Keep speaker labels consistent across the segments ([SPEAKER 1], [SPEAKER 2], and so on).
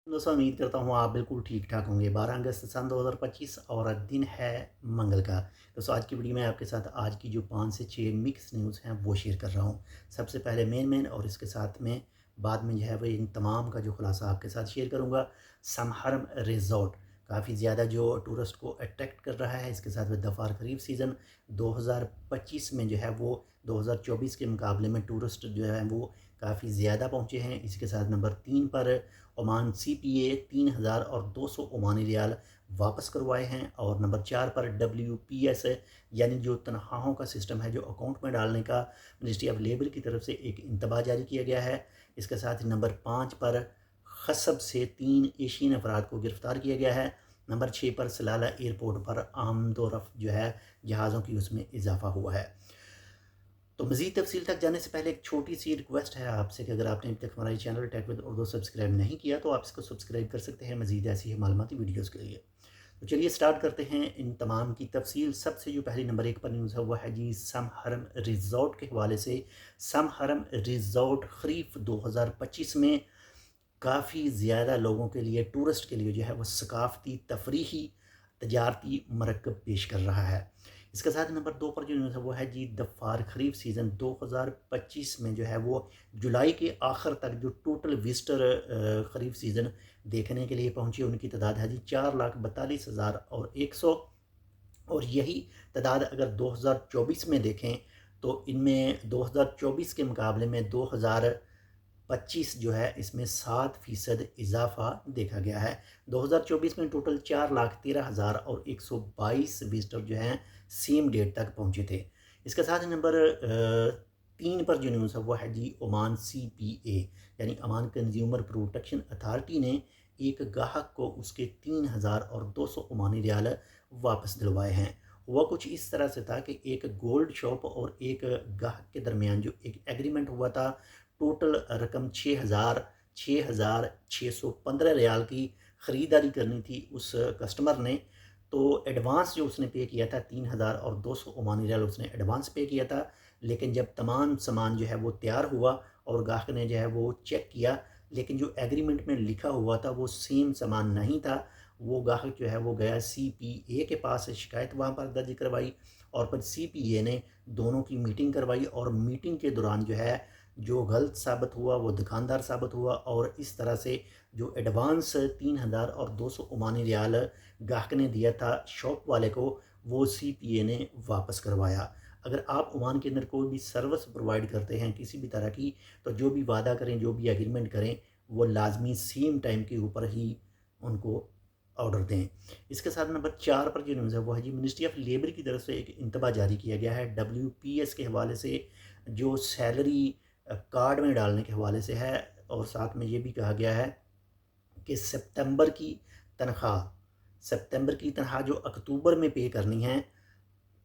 [SPEAKER 1] दोस्तों उम्मीद करता हूँ आप बिल्कुल ठीक ठाक होंगे। 12 अगस्त सन 2025 और दिन है मंगल का। दोस्तों आज की वीडियो में आपके साथ आज की जो 5 से 6 मिक्स न्यूज़ हैं वो शेयर कर रहा हूँ। सबसे पहले मेन और इसके साथ में बाद में जो है वो इन तमाम का जो खुलासा आपके साथ शेयर करूँगा। समहरम रिज़ॉर्ट काफ़ी ज़्यादा जो टूरिस्ट को अट्रैक्ट कर रहा है। इसके साथ में दफार खरीफ सीज़न 2025 में जो है वो 2024 के मुकाबले में टूरिस्ट जो है वो काफ़ी ज़्यादा पहुँचे हैं। इसके साथ नंबर 3 पर ओमान CPA 3,200 ओमानी रियाल वापस करवाए हैं। और नंबर 4 पर WPS यानी जो तनख्वाहों का सिस्टम है जो अकाउंट में डालने का मिनिस्ट्री ऑफ लेबर की तरफ से एक इंतबाह जारी किया गया है। इसके साथ ही नंबर 5 पर खसब से 3 एशियन अफराद को गिरफ़्तार किया गया है। नंबर 6 पर सलाला एयरपोर्ट पर आमदोरफ्त जो है जहाज़ों की उसमें इजाफा हुआ है। तो मज़ीद तफसील तक जाने से पहले एक छोटी सी रिक्वेस्ट है आपसे कि अगर आपने अभी तक हमारा channel tech with Urdu subscribe नहीं किया तो आप इसको सब्सक्राइब कर सकते हैं मज़ीद ऐसी ही मालूमाती वीडियोज़ के लिए। तो चलिए स्टार्ट करते हैं इन तमाम की तफसील। सबसे जो पहली नंबर 1 पर न्यूज़ है वह है जी समहरम रिज़ॉर्ट के हवाले से। समहरम रिज़ॉर्ट खरीफ 2025 में काफ़ी ज़्यादा लोगों के लिए टूरिस्ट के लिए जो है वो सकाफ़ती तफरीही तजारती मरकब पेश कर रहा है। इसके साथ नंबर 2 पर जो न्यूज़ है वो है जी दफार खरीफ सीज़न 2025 में जो है वो जुलाई के आखिर तक जो टोटल विजिटर खरीफ सीज़न देखने के लिए पहुंची उनकी तादाद है जी 4,42,100। और यही तादाद अगर 2024 में देखें तो इनमें 2024 के मुकाबले में 2025 जो है इसमें 7% इजाफा देखा गया है। 2024 में टोटल 4,13,122 विजिटर जो हैं सेम डेट तक पहुंचे थे। इसके साथ नंबर 3 पर जो न्यूज़ है वो है जी ओमान CPA यानी ओमान कंज्यूमर प्रोटेक्शन अथॉरिटी ने एक गाहक को उसके 3,200 ओमानी रियाल वापस दिलवाए हैं। हुआ कुछ इस तरह से था कि एक गोल्ड शॉप और एक गाहक के दरमियान जो एक एग्रीमेंट हुआ था, टोटल रकम 6,615 रियाल की ख़रीदारी करनी थी उस कस्टमर ने। तो एडवांस जो उसने पे किया था 3,200 ओमानी रियाल उसने एडवांस पे किया था। लेकिन जब तमाम सामान जो है वो तैयार हुआ और गाहक ने जो है वो चेक किया, लेकिन जो एग्रीमेंट में लिखा हुआ था वो सेम सामान नहीं था। वो गाहक जो है वो गया CPA के पास, शिकायत वहाँ पर दर्ज करवाई और फिर CPA ने दोनों की मीटिंग करवाई और मीटिंग के दौरान जो है जो गलत साबित हुआ वो दुकानदार साबित हुआ। और इस तरह से जो एडवांस 3,200 ओमानी रियाल गाहक ने दिया था शॉप वाले को, वो CPA ने वापस करवाया। अगर आप ओमान के अंदर कोई भी सर्विस प्रोवाइड करते हैं किसी भी तरह की, तो जो भी वादा करें, जो भी एग्रीमेंट करें, वो लाजमी सेम टाइम के ऊपर ही उनको ऑर्डर दें। इसके साथ नंबर 4 पर जो न्यूज़ है वो है जी मिनिस्ट्री ऑफ लेबर की तरफ से एक इंतबाह जारी किया गया है WPS के हवाले से, जो सैलरी कार्ड में डालने के हवाले से है। और साथ में ये भी कहा गया है कि सितंबर की तनख्वाह जो अक्टूबर में पे करनी है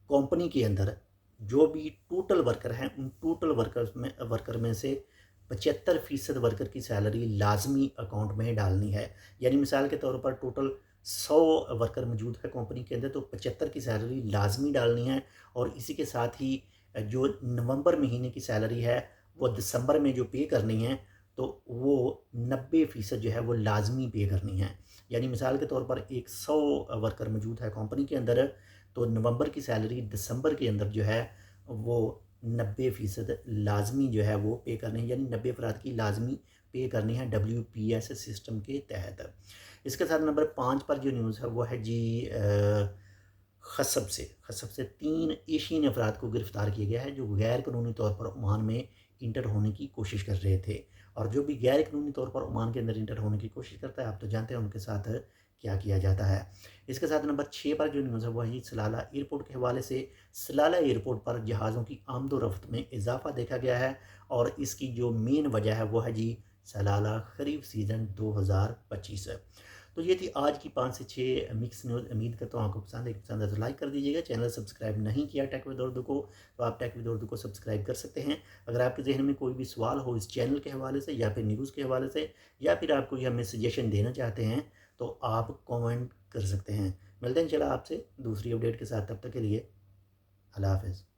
[SPEAKER 1] कंपनी के अंदर, जो भी टोटल वर्कर हैं उन टोटल वर्कर में से 75% वर्कर की सैलरी लाजमी अकाउंट में डालनी है। यानी मिसाल के तौर पर टोटल 100 वर्कर मौजूद है कंपनी के अंदर, तो 75 की सैलरी लाजमी डालनी है। और इसी के साथ ही जो नवंबर महीने की सैलरी है वो दिसंबर में जो पे करनी है, तो वो 90% जो है वो लाजमी पे करनी है। यानी मिसाल के तौर पर एक 100 वर्कर मौजूद है कंपनी के अंदर, तो नवंबर की सैलरी दिसंबर के अंदर जो है वो 90% लाजमी जो है वो पे करनी है। यानी 90 अफराद की लाजमी पे करनी है WPS सिस्टम के तहत। इसके साथ नंबर 5 पर जो न्यूज़ है वो है जी खसब से 3 एशियन अफराद को गिरफ़्तार किया गया है जो गैर कानूनी तौर पर ओमान में इंटर होने की कोशिश कर रहे थे। और जो भी गैर कानूनी तौर पर ओमान के अंदर इंटर होने की कोशिश करता है, आप तो जानते हैं उनके साथ क्या किया जाता है। इसके साथ नंबर 6 पर जो न्यूज़ है वह है सलाला एयरपोर्ट के हवाले से। सलाला एयरपोर्ट पर जहाज़ों की आमदोरफ्त में इजाफा देखा गया है और इसकी जो मेन वजह है वो है जी सलाला खरीफ सीज़न 2025। तो ये थी आज की 5 से 6 मिक्स न्यूज़। उम्मीद करता हूँ आपको पसंद है। पसंद है तो लाइक कर दीजिएगा। चैनल सब्सक्राइब नहीं किया टेक विद उर्दू को, तो आप टेक विद उर्दू को सब्सक्राइब कर सकते हैं। अगर आपके जहन में कोई भी सवाल हो इस चैनल के हवाले से या फिर न्यूज़ के हवाले से, या फिर आप कोई हमें सजेशन देना चाहते हैं, तो आप कमेंट कर सकते हैं। मिलते हैं इंशाल्लाह आपसे दूसरी अपडेट के साथ। तब तक के लिए अल्लाह हाफ़िज़।